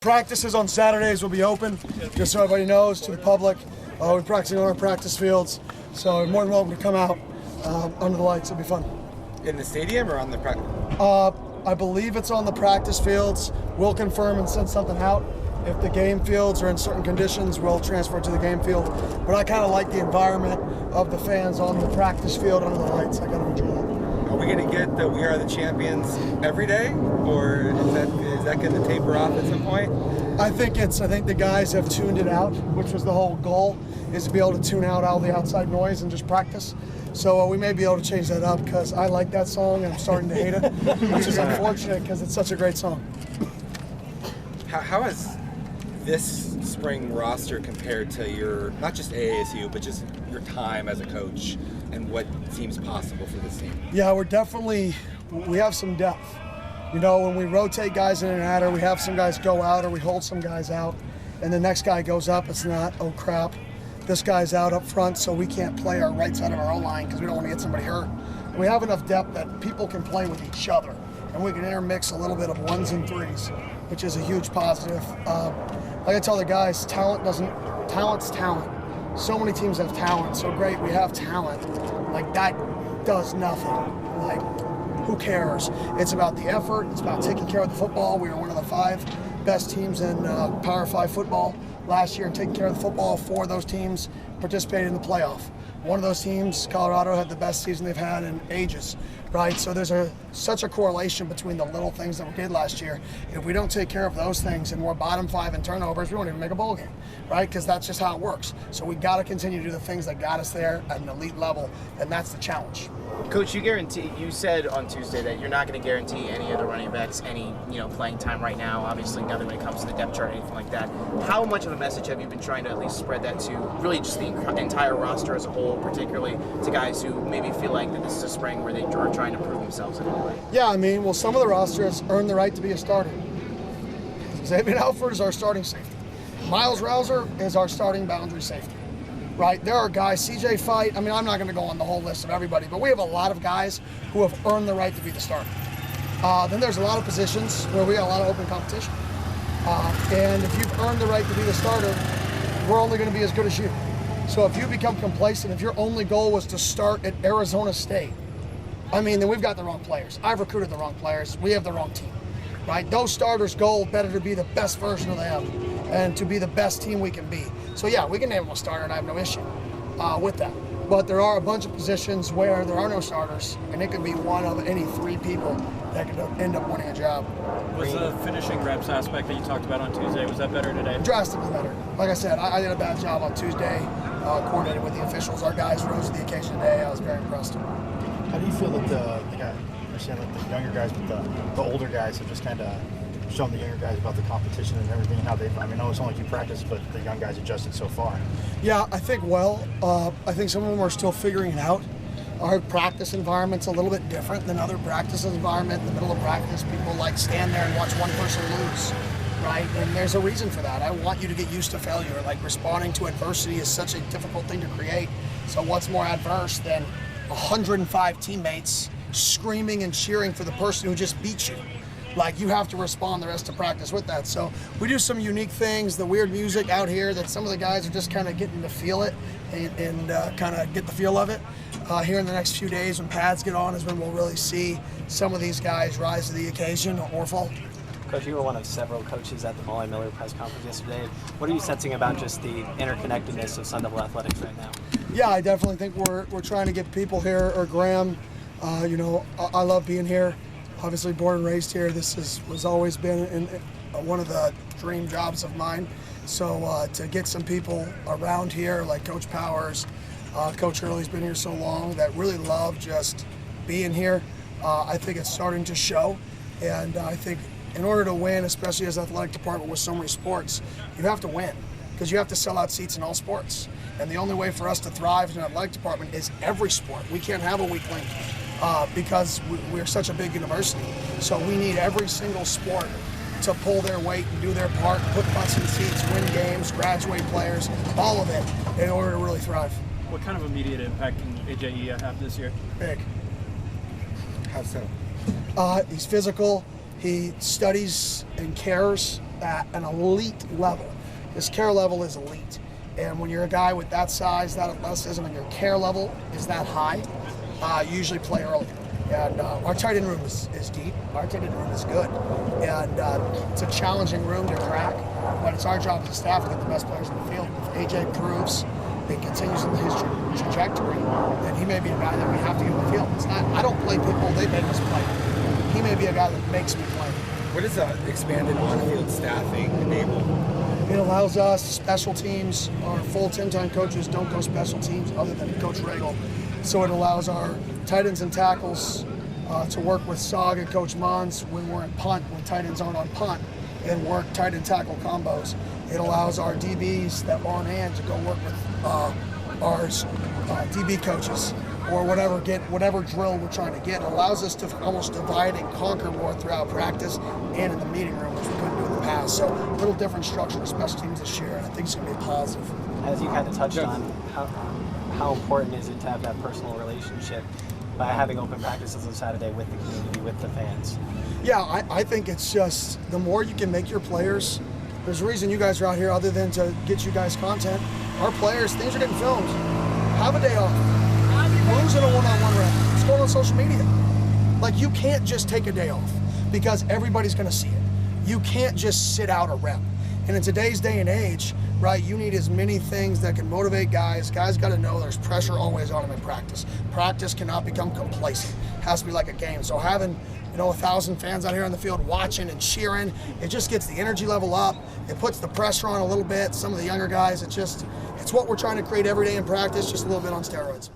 Practices on Saturdays will be open, just so everybody knows, to the public. We're practicing on our practice fields, so you're more than welcome to come out under the lights. It'll be fun. In the stadium or on the practice? I believe it's on the practice fields. We'll confirm and send something out. If the game fields are in certain conditions, we'll transfer it to the game field. But I kind of like the environment of the fans on the practice field under the lights. I got to enjoy that. Are we going to get the "We Are the Champions" every day, or is that going to taper off at some point? I think the guys have tuned it out, which was the whole goal, is to be able to tune out all the outside noise and just practice. So we may be able to change that up, because I like that song and I'm starting to hate it, which is unfortunate because it's such a great song. How has this spring roster compared to your, not just ASU, but just your time as a coach and what seems possible for this team? Yeah, we have some depth. You know, when we rotate guys in and out, or we have some guys go out, or we hold some guys out, and the next guy goes up, it's not, oh crap, this guy's out up front, so we can't play our right side of our O-line because we don't want to get somebody hurt. And we have enough depth that people can play with each other, and we can intermix a little bit of ones and threes, which is a huge positive. Like I tell the guys, talent's talent. So many teams have talent, so great, we have talent. Like, that does nothing. Like, who cares? It's about the effort, it's about taking care of the football. We were one of the 5 best teams in Power 5 football last year, and taking care of the football. 4 of those teams participated in the playoff. One of those teams, Colorado, had the best season they've had in ages, right? So there's such a correlation between the little things that we did last year. If we don't take care of those things and we're bottom 5 in turnovers, we won't even make a bowl game, right? Because that's just how it works. So we got to continue to do the things that got us there at an elite level, and that's the challenge. Coach, you said on Tuesday that you're not going to guarantee any of the running backs any playing time right now. Obviously, nothing when it comes to the depth chart or anything like that. How much of a message have you been trying to at least spread that to really just the entire roster as a whole, particularly to guys who maybe feel like that this is a spring where they are trying to prove themselves in a way? Yeah, I mean, well, some of the roster has earned the right to be a starter. Xavier Alford is our starting safety. Miles Rouser is our starting boundary safety. Right, there are guys, CJ Fight, I mean, I'm not going to go on the whole list of everybody, but we have a lot of guys who have earned the right to be the starter. Then there's a lot of positions where we got a lot of open competition. And if you've earned the right to be the starter, we're only going to be as good as you. So if you become complacent, if your only goal was to start at Arizona State, I mean, then we've got the wrong players. I've recruited the wrong players. We have the wrong team, right? Those starters' goal better to be the best version of them and to be the best team we can be. So yeah, we can name them a starter, and I have no issue with that. But there are a bunch of positions where there are no starters, and it could be one of any 3 people that could end up winning a job. Was the finishing reps aspect that you talked about on Tuesday, was that better today? Drastically better. Like I said, I did a bad job on Tuesday, coordinated with the officials. Our guys rose to the occasion today. I was very impressed. How do you feel that the younger guys, but the older guys have just kind of shown the younger guys about the competition and everything, and how they've, I know it's only 2 practices, but the young guys adjusted so far? Yeah, I think I think some of them are still figuring it out. Our practice environment's a little bit different than other practice environment. In the middle of practice, people stand there and watch one person lose, right? And there's a reason for that. I want you to get used to failure. Like, responding to adversity is such a difficult thing to create. So what's more adverse than 105 teammates screaming and cheering for the person who just beat you? Like, you have to respond the rest of practice with that. So we do some unique things, the weird music out here that some of the guys are just kind of getting to feel it and kind of get the feel of it. Here in the next few days when pads get on is when we'll really see some of these guys rise to the occasion or fall. Coach, you were one of several coaches at the Molly Miller press conference yesterday. What are you sensing about just the interconnectedness of Sun Devil Athletics right now? Yeah, I definitely think we're trying to get people here, or Graham, I love being here. Obviously born and raised here. This was always been one of the dream jobs of mine. So to get some people around here like Coach Powers, Coach Hurley's been here so long, that really love just being here, I think it's starting to show. And I think in order to win, especially as athletic department with so many sports, you have to win, because you have to sell out seats in all sports. And the only way for us to thrive in an athletic department is every sport. We can't have a weak link. Because we're such a big university. So we need every single sport to pull their weight and do their part, put butts in seats, win games, graduate players, all of it, in order to really thrive. What kind of immediate impact can AJE have this year? Big. How so? He's physical, he studies and cares, at an elite level. His care level is elite. And when you're a guy with that size, that athleticism, and your care level is that high, you usually play early. And our tight end room is deep. Our tight end room is good. And it's a challenging room to crack, but it's our job as a staff to get the best players in the field. If AJ proves and continues in his trajectory, then he may be a guy that we have to get in the field. It's not, I don't play people, they make us play. He may be a guy that makes me play. What does expanded on-field staffing enable? It allows us, special teams, our full 10-time coaches don't go special teams other than Coach Regal. So it allows our tight ends and tackles to work with SOG and Coach Mons when we're in punt, when tight ends aren't on punt, and work tight end tackle combos. It allows our DBs that aren't in to go work with our DB coaches or whatever drill we're trying to get. It allows us to almost divide and conquer more throughout practice and in the meeting room, which we couldn't do in the past. So a little different structure of special teams this year, and I think it's going to be positive. As you kind of touched on, how important is it to have that personal relationship by having open practices on Saturday with the community, with the fans? Yeah, I think it's just the more you can make your players. There's a reason you guys are out here other than to get you guys content. Our players, things are getting filmed. Have a day off. Losing a one-on-one rep. It's going on social media. Like, you can't just take a day off because everybody's going to see it. You can't just sit out a rep. And in today's day and age, right, you need as many things that can motivate guys. Guys got to know there's pressure always on them in practice. Practice cannot become complacent. It has to be like a game. So having 1,000 fans out here on the field watching and cheering, it just gets the energy level up. It puts the pressure on a little bit. Some of the younger guys, it's what we're trying to create every day in practice, just a little bit on steroids.